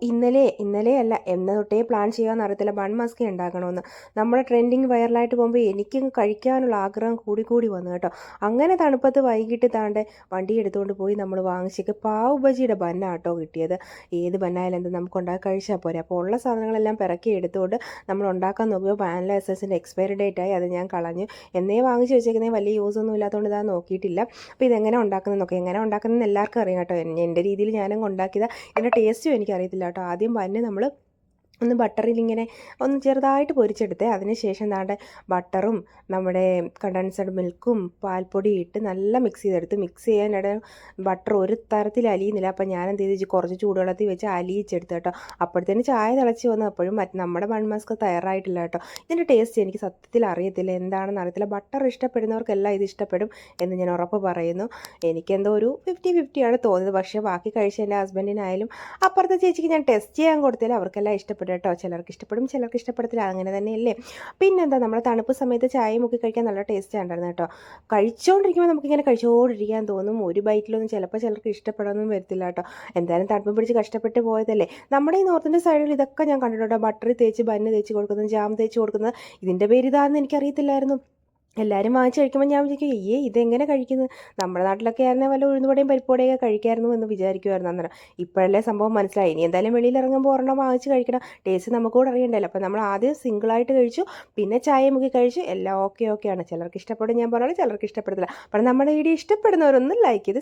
ഇന്നലെയല്ല എന്ന് തൊട്ടേ പ്ലാൻ ചെയ്യാമെന്ന് അറിയത്തില്ല ബൺ മസ്ക ഉണ്ടാക്കണമെന്ന്. നമ്മുടെ ട്രെൻഡിങ് വൈറലായിട്ട് പോകുമ്പോൾ എനിക്കും കഴിക്കാനുള്ള ആഗ്രഹം കൂടി വന്നു കേട്ടോ. അങ്ങനെ തണുപ്പത്ത് വൈകിട്ട് താണ്ടെ വണ്ടി എടുത്തുകൊണ്ട് പോയി നമ്മൾ വാങ്ങിച്ചേക്ക് പാവ് ബജിയുടെ ബന്നാട്ടോ കിട്ടിയത്. ഏത് ബന്നായാലും എന്ത് നമുക്ക് ഉണ്ടാക്കി കഴിച്ചാൽ പോരെ. അപ്പോൾ ഉള്ള സാധനങ്ങളെല്ലാം പിറക്കി എടുത്തുകൊണ്ട് നമ്മൾ ഉണ്ടാക്കാൻ നോക്കിയപ്പോൾ വാനില എസൻസിൻ്റെ എക്സ്പയറി ഡേറ്റ് ആയി. അത് ഞാൻ കളഞ്ഞു. എന്നേ വാങ്ങിച്ച് വെച്ചേക്കുന്നത് വലിയ യൂസൊന്നും ഇല്ലാത്തതുകൊണ്ട് ഇതാ നോക്കിയിട്ടില്ല. അപ്പോൾ ഇതെങ്ങനെ ഉണ്ടാക്കുന്നതെന്നൊക്കെ എങ്ങനെ ഉണ്ടാക്കുന്നതെന്ന് എല്ലാവർക്കും അറിയാം കേട്ടോ. എൻ്റെ രീതിയിൽ ഞാനങ്ങ് ഉണ്ടാക്കിയത്. ഇതിൻ്റെ ടേസ്റ്റും എനിക്കറിയത്തില്ല കേട്ടോ. ആദ്യം ബന്ന് നമ്മൾ ഒന്ന് ബട്ടറിൽ ഇങ്ങനെ ഒന്ന് ചെറുതായിട്ട് പൊരിച്ചെടുത്തേ. അതിനുശേഷം ദാണ്ടെ ബട്ടറും നമ്മുടെ കണ്ടൻസ്ഡ് മിൽക്കും പാൽപ്പൊടി ഇട്ട് നല്ല മിക്സ് ചെയ്തെടുത്ത്. മിക്സ് ചെയ്യാനിടെ ബട്ടർ ഒരു തരത്തിൽ അലിയുന്നില്ല. അപ്പം ഞാൻ എന്ത് ചെയ്തു, കുറച്ച് ചൂടുവെള്ളത്തിൽ വെച്ച് അലിയിച്ചെടുത്ത് കേട്ടോ. അപ്പോഴത്തേന് ചായ തിളച്ച് വന്നു. അപ്പോഴും നമ്മുടെ ബൺ മസ്ക് തയ്യാറായിട്ടില്ല കേട്ടോ. ഇതിൻ്റെ ടേസ്റ്റ് എനിക്ക് സത്യത്തിൽ അറിയത്തില്ല, എന്താണെന്ന് അറിയത്തില്ല. ബട്ടർ ഇഷ്ടപ്പെടുന്നവർക്കെല്ലാം ഇത് ഇഷ്ടപ്പെടും എന്ന് ഞാൻ ഉറപ്പ് പറയുന്നു. എനിക്കെന്തോ ഒരു 50-50 ആണ് തോന്നിയത്. പക്ഷേ ബാക്കി കഴിച്ച എൻ്റെ ഹസ്ബൻഡിനായാലും അപ്പുറത്തെ ചേച്ചിക്ക് ഞാൻ ടെസ്റ്റ് ചെയ്യാൻ കൊടുത്തില്ല. അവർക്കെല്ലാം ഇഷ്ടപ്പെടും കേട്ടോ. ചിലർക്ക് ഇഷ്ടപ്പെടും, ചിലർക്ക് ഇഷ്ടപ്പെടത്തില്ല. അങ്ങനെ തന്നെയല്ലേ. പിന്നെന്താ, നമ്മുടെ തണുപ്പ് സമയത്ത് ചായ മുക്കി കഴിക്കാൻ നല്ല ടേസ്റ്റ് ഉണ്ടായിരുന്നു കേട്ടോ. കഴിച്ചുകൊണ്ടിരിക്കുമ്പോൾ നമുക്കിങ്ങനെ കഴിച്ചുകൊണ്ടിരിക്കാൻ തോന്നും. ഒരു ബൈറ്റിലൊന്നും ചിലപ്പോൾ ചിലർക്ക് ഇഷ്ടപ്പെടാനൊന്നും വരത്തില്ല കേട്ടോ. എന്തായാലും തണുപ്പ് പിടിച്ച് കഷ്ടപ്പെട്ട് പോയതല്ലേ. നമ്മുടെ ഈ നോർത്ത് ഇന്ത്യൻ സൈഡിൽ ഇതൊക്കെ ഞാൻ കണ്ടിട്ടുണ്ടോ. ബട്ടർ തേച്ച് ബന്ന് തേച്ച് കൊടുക്കുന്നത്, ജാം തേച്ച് കൊടുക്കുന്നത്. ഇതിൻ്റെ പേര് ഇതാണെന്ന് എനിക്കറിയത്തില്ലായിരുന്നു. എല്ലാവരും വാങ്ങിച്ച് കഴിക്കുമ്പോൾ ഞാൻ വിചാരിക്കും, ഇതെങ്ങനെ കഴിക്കുന്നത്. നമ്മുടെ നാട്ടിലൊക്കെ ആയിരുന്നേ വല്ല ഉഴുന്നുവടയും പരിപ്പുവടയൊക്കെ കഴിക്കായിരുന്നു എന്ന് വിചാരിക്കുമായിരുന്നു അന്നേരം. ഇപ്പോഴല്ലേ സംഭവം മനസ്സിലായി. ഇനി എന്തായാലും വെളിയിൽ ഇറങ്ങുമ്പോൾ ഒരെണ്ണം വാങ്ങിച്ച് കഴിക്കണം. ടേസ്റ്റ് നമുക്ക് കൂടെ അറിയണ്ടല്ലോ. അപ്പോൾ നമ്മൾ ആദ്യം സിംഗിളായിട്ട് കഴിച്ചു, പിന്നെ ചായ മുക്കി കഴിച്ചു. എല്ലാം ഓക്കെയാണ്. ചിലർക്ക് ഇഷ്ടപ്പെടും, ഞാൻ പറഞ്ഞാൽ ചിലർക്ക് ഇഷ്ടപ്പെടത്തില്ല. അപ്പോൾ നമ്മുടെ വീഡിയോ ഇഷ്ടപ്പെടുന്നവരൊന്നും ലൈക്ക് ചെയ്ത്